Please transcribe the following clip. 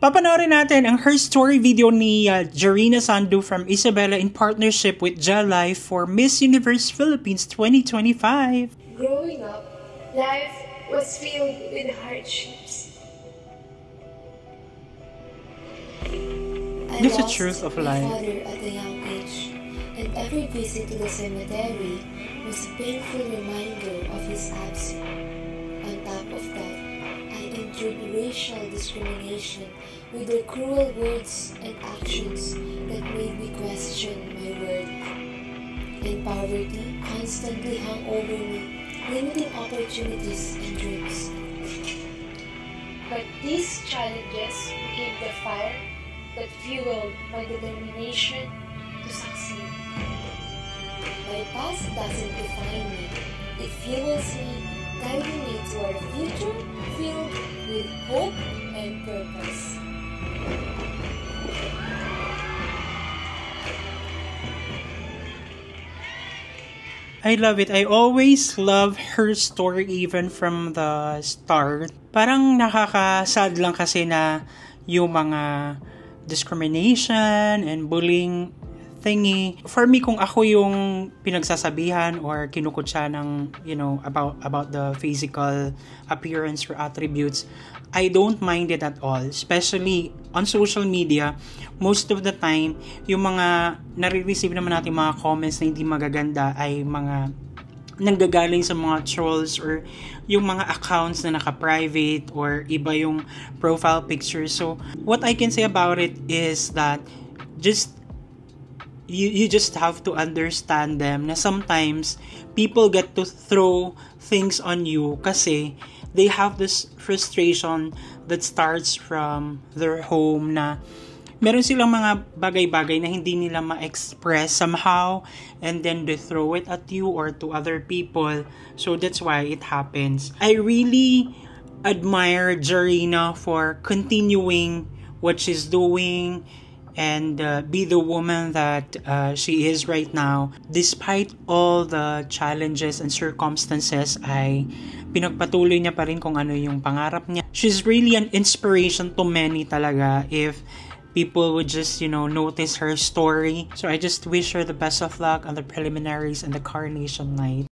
Papanoorin natin ang Her Story video ni Jarina Sandu from Isabela in partnership with Gel Life for Miss Universe Philippines 2025. Growing up, life was filled with hardships. That's the truth of life. I lost my father at a young age, and every visit to the cemetery was a painful reminder of his absence. On top of that, I endured racial discrimination with their cruel words and actions that made me question my worth. And poverty constantly hung over me, limiting opportunities and dreams. But these challenges became the fire that fueled my determination to succeed. My past doesn't define me. It fuels me, guiding me toward a future filled with hope and purpose. I love it. I always love her story even from the start. Parang nakaka-sad lang kasi na yung mga discrimination and bullying thingy. For me, kung ako yung pinagsasabihan or kinukutsa ng, about the physical appearance or attributes, I don't mind it at all. Especially on social media, most of the time, yung mga nare-receive naman natin mga comments na hindi magaganda ay mga nanggagaling sa mga trolls or yung mga accounts na naka-private or iba yung profile picture. So, what I can say about it is that you just have to understand them na sometimes people get to throw things on you kasi they have this frustration that starts from their home na meron silang mga bagay-bagay na hindi nila ma-express somehow and then they throw it at you or to other people. So that's why it happens. I really admire Jarina for continuing what she's doing and be the woman that she is right now. Despite all the challenges and circumstances, ay pinagpatuloy niya pa rin kung ano yung pangarap niya. She's really an inspiration to many talaga if people would just, notice her story. So I just wish her the best of luck on the preliminaries and the coronation night.